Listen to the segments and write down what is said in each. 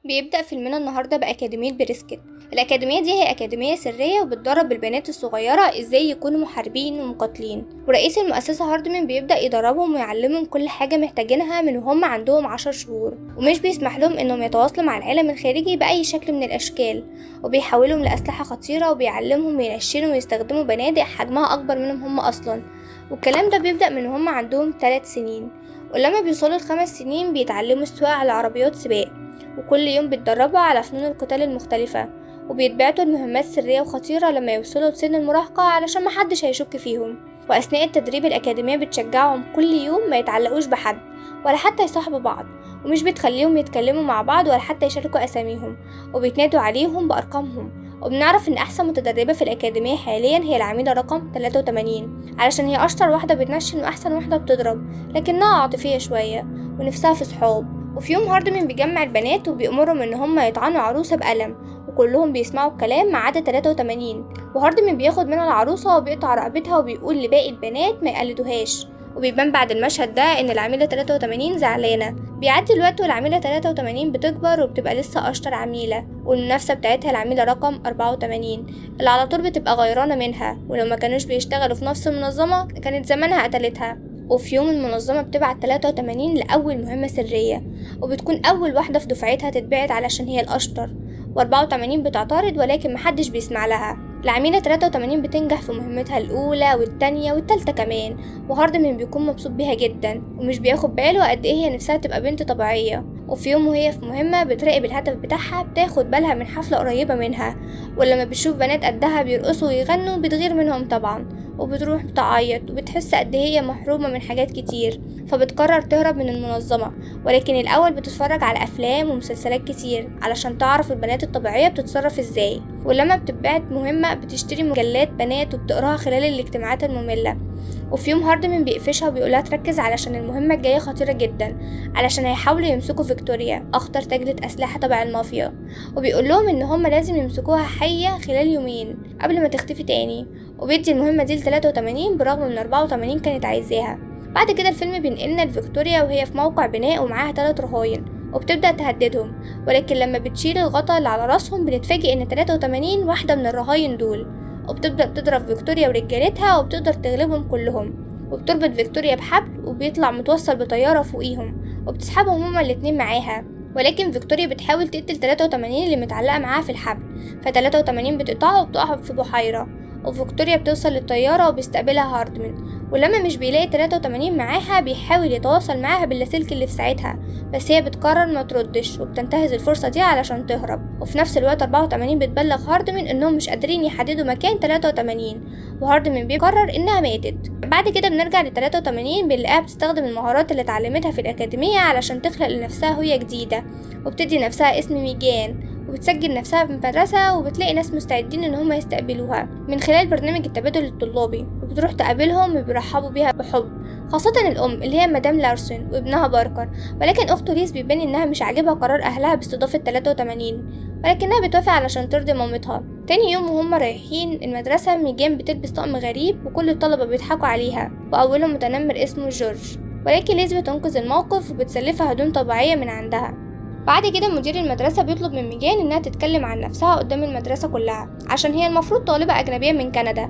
بيبدأ فيلمنا النهاردة بأكاديمية بريسكت. الأكاديمية دي هي أكاديمية سرية وبتدرب البنات الصغيرة إزاي يكونوا محاربين ومقاتلين، ورئيس المؤسسة هاردمان بيبدأ يدربهم ويعلمهم كل حاجة محتاجينها من وهم عندهم 10 شهور، ومش بيسمح لهم إنهم يتواصلوا مع العالم الخارجي بأي شكل من الأشكال، وبيحولهم لأسلحة خطيرة وبيعلمهم ينشنوا ويستخدموا بنادق حجمها أكبر منهم هم أصلا. والكلام ده بيبدأ من وهم عندهم 3 سنين، ولما بيوصلوا ل5 سنين بيتعلموا السواقة على عربيات سباق، وكل يوم بيتدربوا على فنون القتال المختلفة، وبيتبعتوا لمهمات سرية وخطيرة لما يوصلوا لسن المراهقة علشان محدش هيشك فيهم. وأثناء التدريب الأكاديمية بتشجعهم كل يوم ما يتعلقوش بحد ولا حتى يصاحبوا بعض، ومش بتخليهم يتكلموا مع بعض ولا حتى يشاركوا أساميهم، وبيتنادوا عليهم بأرقامهم. وبنعرف إن أحسن متدربة في الأكاديمية حاليا هي العميدة رقم 83 علشان هي أشطر واحدة بتنشن وأحسن واحدة بتضرب، لكنها عاطفية شوية ونفسها في صحاب. وفي يوم هاردمان بيجمع البنات وبيأمرهم ان هم يطعنوا عروسة بقلم، وكلهم بيسمعوا الكلام ما عدا 83. وهاردمان بياخد منها العروسة وبيقطع رقبتها وبيقول لباقي البنات ما يقلدوهاش. وبيبان بعد المشهد ده ان العميلة 83 زعلانة. بيعدي الوقت والعميلة 83 بتكبر وبتبقى لسه اشطر عميلة، والمنافسة بتاعتها العميلة رقم 84 اللي على طول بتبقى غيرانة منها، ولو ما كانوش بيشتغلوا في نفس المنظمة كانت زمانها قتلتها. وفي يوم المنظمة بتبعت 83 لأول مهمة سرية، وبتكون أول واحدة في دفعتها تتبعت علشان هي الأشطر، و84 بتعترض ولكن محدش بيسمع لها. العميلة 83 بتنجح في مهمتها الأولى والتانية والتالتة كمان، وهاردمان بيكون مبسوط بيها جدا ومش بياخد باله قد ايه هي نفسها تبقى بنت طبيعية. وفي يوم وهي في مهمة بتراقب الهدف بتاعها بتاخد بالها من حفلة قريبة منها، ولما بتشوف بنات قدها بيرقصوا ويغنوا بتغير منهم طبعا، وبتروح بتعيط وبتحس قد هي محرومة من حاجات كتير، فبتقرر تهرب من المنظمة. ولكن الأول بتتفرج على أفلام ومسلسلات كتير علشان تعرف البنات الطبيعية بتتصرف ازاي، ولما بتبعت مهمة بتشتري مجلات بنات وبتقراها خلال الاجتماعات المملة. وفي يوم هاردمان بيقفشها وبيقولها تركز علشان المهمة الجاية خطيرة جدا، علشان هيحاولوا يمسكوا فيكتوريا أخطر تاجرة أسلحة تبع المافيا، وبيقول لهم إن هما لازم يمسكوها حية خلال يومين قبل ما تختفي تاني. وبيدي المهمة دي ل83 برغم إن 84 كانت عايزاها. بعد كده الفيلم بينقلنا لفيكتوريا وهي في موقع بناء ومعاها 3 رهاين، وبتبدأ تهددهم، ولكن لما بتشيل الغطا اللي على راسهم بنتفاجئ إن 83 واحدة من الرهاين دول، وبتبدأ تضرب فيكتوريا ورجالتها وبتقدر تغلبهم كلهم. وبتربط فيكتوريا بحبل وبيطلع متوصل بطيارة فوقيهم وبتسحبهم هما الاتنين معاها، ولكن فيكتوريا بتحاول تقتل 83 اللي متعلقة معاها في الحبل، ف83 بتقطعها وبتقع في بحيرة. وفيكتوريا بتوصل للطيارة وبيستقبلها هاردمان، ولما مش بيلاقي 83 معاها بيحاول يتواصل معاها باللاسلكي اللي في ساعتها، بس هي بتقرر ما تردش وبتنتهز الفرصة دي علشان تهرب. وفي نفس الوقت 84 بتبلغ هاردمان انهم مش قادرين يحددوا مكان 83، وهاردمان بيقرر انها ماتت. بعد كده بنرجع ل 83 بنلاقيها بتستخدم المهارات اللي اتعلمتها في الأكاديمية علشان تخلق لنفسها هوية جديدة، وبتدي نفسها اسم ميجان، وبتسجل نفسها في مدرسة وبتلاقي ناس مستعدين ان هم يستقبلوها من خلال برنامج التبادل الطلابي، وبتروح تقابلهم وبيرحبوا بيها بحب، خاصة الأم اللي هي مدام لارسون وابنها باركر. ولكن أخته ليز بيبان إنها مش عاجبها قرار أهلها باستضافة 83، ولكنها بتوافق علشان ترضي مامتها. تاني يوم وهم رايحين المدرسة ميجان بتلبس طقم غريب وكل الطلبة بيضحكوا عليها، وأولهم متنمر اسمه جورج، ولكن ليز بتنقذ الموقف وبتسلفها هدوم طبيعية من عندها. بعد كده مدير المدرسة بيطلب من ميجان إنها تتكلم عن نفسها قدام المدرسة كلها عشان هي المفروض طالبة أجنبية من كندا.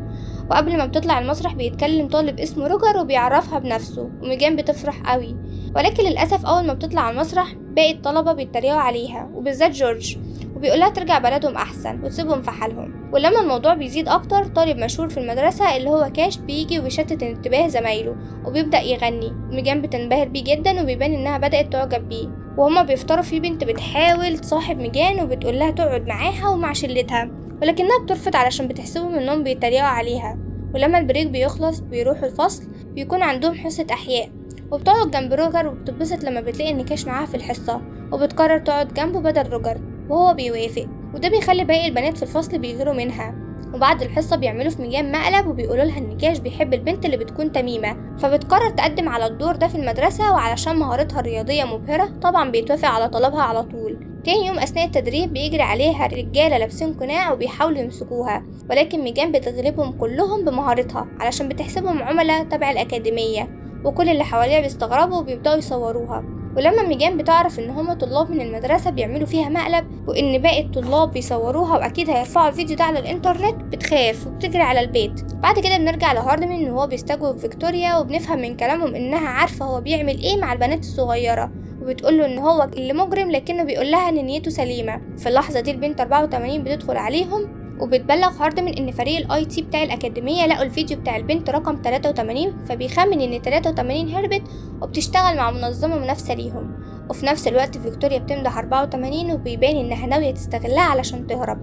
وقبل ما بتطلع المسرح بيتكلم طالب اسمه روجر وبيعرفها بنفسه، وميجان بتفرح قوي. ولكن للأسف أول ما بتطلع على المسرح باقي الطلبة بيتريقوا عليها وبالذات جورج، وبيقولها ترجع بلدهم أحسن وتسيبهم في حالهم. ولما الموضوع بيزيد أكتر طالب مشهور في المدرسة اللي هو كاش بيجي وبيشتت انتباه زمايله وبيبدأ يغني، وميجان بتنبهر بيه جدا وبيبان إنها بدأت تعجب بيه. وهما بيفطروا في بنت بتحاول تصاحب ميجان وبتقولها تقعد معاها ومع شلتها، ولكنها بترفض علشان بتحسبهم إنهم بيتريقوا عليها. ولما البريك بيخلص بيروحوا الفصل بيكون عندهم حصة أحياء، وبتقعد جنب روجر وبتتبسط لما بتلاقي إن كاش معاها في الحصة، وبتقرر تقعد جنبه بدل روجر وهو بيوافق، وده بيخلي باقي البنات في الفصل بيغيروا منها. وبعد الحصة بيعملوا في ميجان مقلب وبيقولوا لها ان كاش بيحب البنت اللي بتكون تميمة، فبتقرر تقدم على الدور ده في المدرسة، وعلشان مهارتها الرياضية مبهرة طبعا بيتوافق على طلبها على طول. تاني يوم أثناء التدريب بيجري عليها رجالة لابسين قناع وبيحاولوا يمسكوها، ولكن ميجان بتغلبهم كلهم بمهارتها علشان بتحسبهم عملاء تبع الأكاديمية، وكل اللي حواليها بيستغربوا وبيبدأوا يصوروها. ولما ميجان بتعرف ان هما طلاب من المدرسة بيعملوا فيها مقلب وان باقي الطلاب بيصوروها واكيد هيرفعوا الفيديو ده على الانترنت، بتخاف وبتجري على البيت. بعد كده بنرجع لهاردمان ان هو بيستجوب فيكتوريا، وبنفهم من كلامهم انها عارفة هو بيعمل ايه مع البنات الصغيرة، وبتقوله ان هو اللي مجرم لكنه بيقول لها ان نيته سليمة. في اللحظة دي البنت 84 بتدخل عليهم وبتبلغ هاردمان ان فريق الاي تي بتاع الاكاديميه لقوا الفيديو بتاع البنت رقم 83، فبيخمن ان 83 هربت وبتشتغل مع منظمه منافسه ليهم. وفي نفس الوقت فيكتوريا بتمدح 84 وبيبان انها ناويه تستغلها علشان تهرب.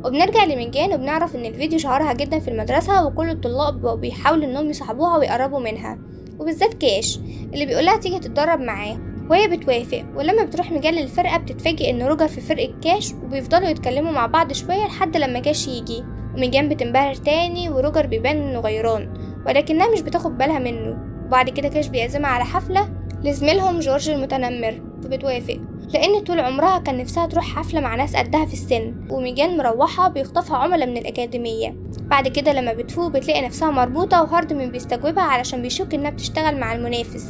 وبنرجع لميجان وبنعرف ان الفيديو شهرها جدا في المدرسه، وكل الطلاب بقوا بيحاولوا انهم يصاحبوها ويقربوا منها، وبالذات كاش اللي بيقولها تيجي تتدرب معاه، وهي بتوافق. ولما بتروح ميجان للفرقة بتتفاجئ ان روجر في فرقة كاش، وبيفضلوا يتكلموا مع بعض شوية لحد لما كاش يجي، وميجان بتنبهر تاني وروجر بيبان انه غيران ولكنها مش بتاخد بالها منه. وبعد كده كاش بيعزمها على حفلة لزميلهم جورج المتنمر، فبتوافق لان طول عمرها كان نفسها تروح حفلة مع ناس قدها في السن. وميجان مروحة بيخطفها عملاء من الأكاديمية. بعد كده لما بتفوق بتلاقي نفسها مربوطة، وهاردمان بيستجوبها علشان بيشك انها بتشتغل مع المنافس،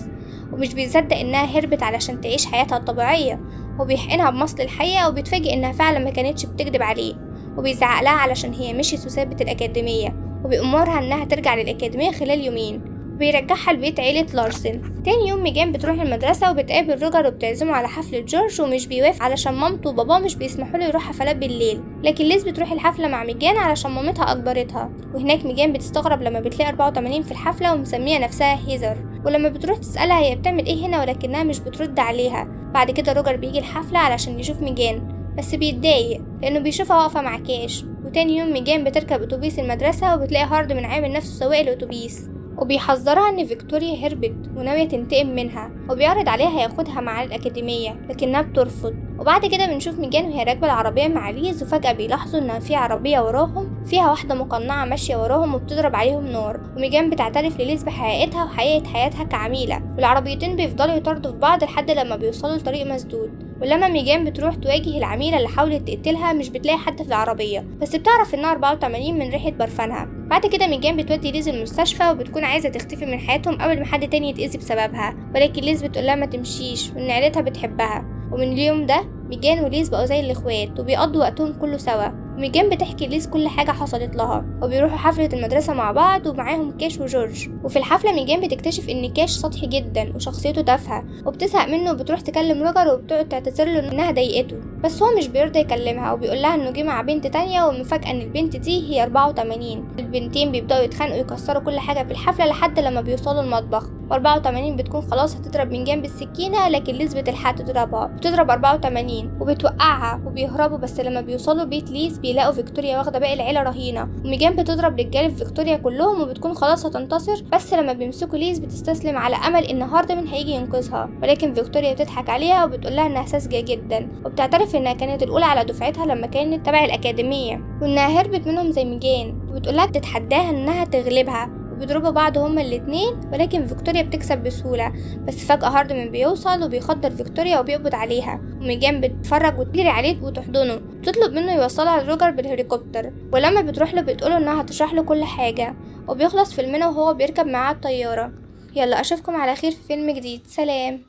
ومش بيصدق انها هربت علشان تعيش حياتها الطبيعية، وبيحقنها بمصل الحقيقة، وبيتفاجئ انها فعلا ما كانتش بتكذب عليه، وبيزعق لها علشان هي مشيت وسابت الأكاديمية، وبيأمرها انها ترجع للأكاديمية خلال يومين، وبيرجعها لبيت عيلة لارسن. تاني يوم ميجان بتروح المدرسة وبتقابل روجر وبتعزمه على حفلة جورج، ومش بيوافق علشان مامته وباباه مش بيسمحوا له يروح حفلات بالليل، لكن ليز بتروح الحفلة مع ميجان علشان مامتها أجبرتها. وهناك ميجان بتستغرب لما بتلاقي 84 في الحفلة ومسمية نفسها هيزر، ولما بتروح تسألها هي بتعمل ايه هنا ولكنها مش بترد عليها. بعد كده روجر بيجي الحفلة علشان يشوف ميجان، بس بيتضايق لأنه بيشوفها واقفة مع كاش. وتاني يوم ميجان بتركب أتوبيس المدرسة وبتلاقي هاردمان عامل نفسه سواق الأتوبيس، وبيحذرها ان فيكتوريا هربت وناوية تنتقم منها، وبيعرض عليها ياخدها معاه الأكاديمية لكنها بترفض. وبعد كده بنشوف ميجان وهي راكبة العربية مع ليز، وفجأة بيلاحظوا ان في عربية وراهم فيها واحدة مقنعة ماشية وراهم وبتضرب عليهم نار، وميجان بتعترف لليز بحقيقتها وحقيقة حياتها كعميلة، والعربيتين بيفضلوا يطاردوا في بعض لحد لما بيوصلوا لطريق مسدود. ولما ميجان بتروح تواجه العميلة اللي حاولت تقتلها مش بتلاقي حد في العربية، بس بتعرف انها 84 من ريحة برفانها. بعد كده ميجان بتودي ليز المستشفى وبتكون عايزة تختفي من حياتهم قبل ما حد تاني يتأذي بسببها، ولكن ليز بتقولها ما تمشيش وان عيلتها بتحبها. ومن اليوم ده ميجان وليز بقوا زي الاخوات وبيقضوا وقتهم كله سوا. وميجان بتحكي ليز كل حاجة حصلت لها، وبيروحوا حفلة المدرسة مع بعض ومعاهم كاش وجورج. وفي الحفلة ميجان بتكتشف ان كاش سطحي جدا وشخصيته تافهة، وبتزهق منه وبتروح تكلم روجر وبتقعد تعتذر له انها ضايقته، بس هو مش بيرضى يكلمها وبيقول لها انه جه مع بنت تانية، والمفاجأة ان البنت دي هي 84. البنتين بيبدأوا يتخانقوا يكسروا كل حاجة في الحفلة لحد لما بيوصلوا المطبخ، و84 بتكون خلاص هتضرب ميجان بالسكينة، لكن ليز بتلحق تضربها، بتضرب 84 وبتوقعها وبيهربوا. بس لما بيوصلوا بيت ليز بيلاقوا فيكتوريا واخدة باقي العيلة رهينة، وميجان بتضرب رجالة فيكتوريا كلهم وبتكون خلاص هتنتصر. بس لما بيمسكوا ليز بتستسلم على امل ان هاردمان هيجي ينقذها، ولكن فيكتوريا بتضحك عليها وبتقولها انها ساذجة جدا، وبتعترف انها كانت الاولى على دفعتها لما كانت تبع الاكاديمية، وانها هربت منهم زي ميجان، وبتقولها بتتحداها انها تغلبها، وبيضربوا بعض هما الاتنين، ولكن فيكتوريا بتكسب بسهولة. بس فجأة هاردمان بيوصل وبيخدر فيكتوريا وبيقبض عليها، وميجان بتتفرج وتجري عليه وتحضنه، بتطلب منه يوصلها لروجر بالهليكوبتر. ولما بتروح له بتقوله انها هتشرح له كل حاجة، وبيخلص فيلمنا وهو بيركب معاه الطيارة. يلا اشوفكم على خير في فيلم جديد، سلام.